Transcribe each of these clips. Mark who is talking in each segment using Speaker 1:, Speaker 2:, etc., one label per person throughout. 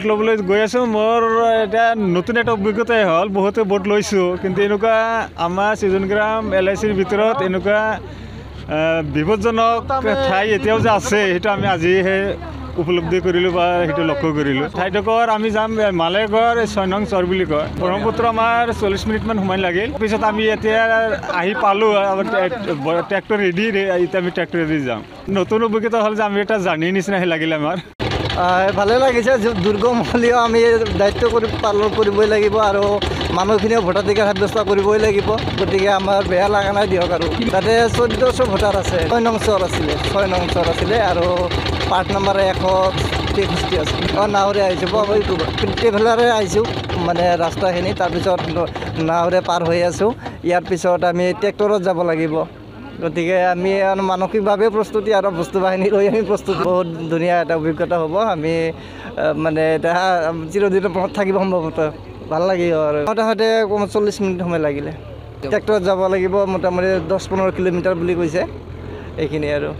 Speaker 1: ল'বলৈ গৈ আছোঁ। মোৰ এতিয়া নতুন এটা অভিজ্ঞতাই হ'ল। বহুতে বোট লৈছোঁ, কিন্তু এনেকুৱা আমাৰ সৃজনগ্ৰাম LICৰ ভিতৰত এনেকুৱা বিপদজনক ঠাই এতিয়াও যে আছে, সেইটো আমি আজিহে উপলব্ধি কৰিলোঁ বা সেইটো লক্ষ্য কৰিলোঁ। ঠাইডোখৰ আমি যাম মালেগড় 6 নং চৰ বুলি কয়। ব্ৰহ্মপুত্ৰ আমাৰ 40 মিনিটমান সময় লাগিল। পিছত আমি এতিয়া আহি পালোঁ, ট্ৰেক্টৰ ৰেডি, এতিয়া আমি ট্ৰেক্টৰ ৰেডি যাম। নতুন অভিজ্ঞতা হ'ল যে আমি এটা জাৰ্ণিৰ নিচিনাহে লাগিলে আমাৰ।
Speaker 2: ভালে লাগিছে। দুৰ্গম হ'লেও আমি দায়িত্ব পালন কৰিবই লাগিব আৰু মানুহখিনিও ভোটাধিকাৰ সাব্যস্ত কৰিবই লাগিব। গতিকে আমাৰ বেয়া লগা নাই দিয়ক। আৰু তাতে 1400 ভোটাৰ আছে। 6 নং চৰ আছিলে আৰু পাৰ্ট নম্বৰ 163 আছে। নাওৰে আহিছোঁ, ট্ৰেভেলাৰে আহিছোঁ, মানে ৰাস্তাখিনি। তাৰপিছত নাওৰে পাৰ হৈ আছোঁ। ইয়াৰ পিছত আমি ট্ৰেক্টৰত যাব লাগিব। গতিকে আমি মানসিকভাৱে প্ৰস্তুতি আৰু বস্তু বাহিনী লৈ আমি প্ৰস্তুতি। বহুত ধুনীয়া এটা অভিজ্ঞতা হ'ব। আমি মানে এতিয়া চিৰদিনৰ মনত থাকিব সম্ভৱতঃ। ভাল লাগিব আৰু মোটামুটি 40 মিনিট সময় লাগিলে। ট্ৰেক্টৰত যাব লাগিব, মোটামুটি 10-15 কিলোমিটাৰ বুলি কৈছে, এইখিনি আৰু।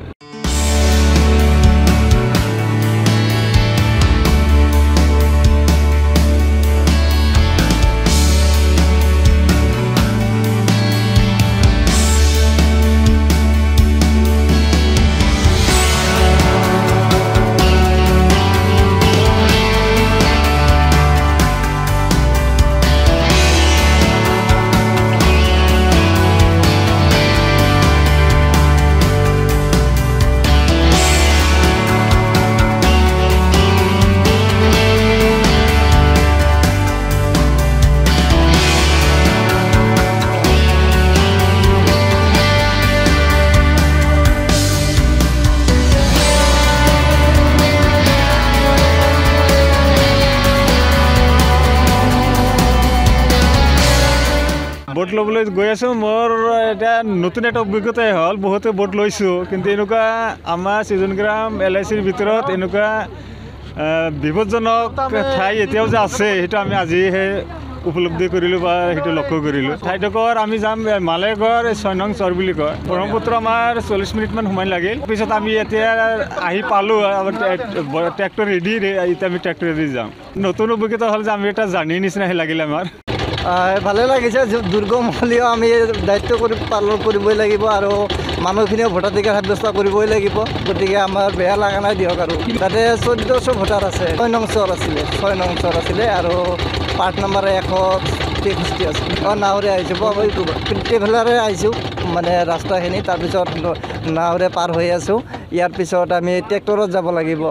Speaker 1: বোট ল'বলৈ গৈ আছোঁ। মোৰ এতিয়া নতুন এটা অভিজ্ঞতাই হ'ল। বহুতে বোট লৈছোঁ, কিন্তু এনেকুৱা আমাৰ সৃজনগ্ৰাম LICৰ ভিতৰত এনেকুৱা বিপদজনক ঠাই এতিয়াও যে আছে, সেইটো আমি আজিহে উপলব্ধি কৰিলোঁ বা সেইটো লক্ষ্য কৰিলোঁ। ঠাইডোখৰ আমি যাম মালেগড় 6 নং চৰ বুলি কয়। ব্ৰহ্মপুত্ৰ আমাৰ 40 মিনিটমান সময় লাগিল। পিছত আমি এতিয়া আহি পালোঁ, ট্ৰেক্টৰ ৰেডি, এতিয়া আমি ট্ৰেক্টৰ ৰেডি যাম। নতুন অভিজ্ঞতা হ'ল যে আমি এটা জাৰ্ণিৰ নিচিনাহে লাগিলে আমাৰ।
Speaker 2: ভালে লাগিছে। দুৰ্গম হ'লেও আমি দায়িত্ব পালন কৰিবই লাগিব আৰু মানুহখিনিও ভোটাধিকাৰ সাব্যস্ত কৰিবই লাগিব। গতিকে আমাৰ বেয়া লগা নাই দিয়ক। আৰু তাতে 1400 ভোটাৰ আছে। 6 নং চৰ আছিলে আৰু পাৰ্ট নম্বৰ 163 আছে। নাওৰে আহিছোঁ, ট্ৰেভেলাৰে আহিছোঁ, মানে ৰাস্তাখিনি। তাৰপিছত নাওৰে পাৰ হৈ আছোঁ। ইয়াৰ পিছত আমি ট্ৰেক্টৰত যাব লাগিব।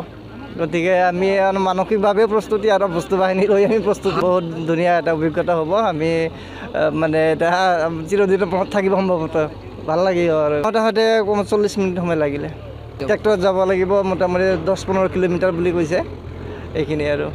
Speaker 2: গতিকে আমি মানসিকভাৱে প্ৰস্তুতি আৰু বস্তু বাহিনী লৈ আমি প্ৰস্তুতি। বহুত ধুনীয়া এটা অভিজ্ঞতা হ'ব। আমি মানে এতিয়া চিৰদিনৰ মনত থাকিব সম্ভৱতঃ। ভাল লাগিব আৰু মোটামুটি 40 মিনিট সময় লাগিলে। ট্ৰেক্টৰত যাব লাগিব, মোটামুটি 10-15 কিলোমিটাৰ বুলি কৈছে, এইখিনি আৰু।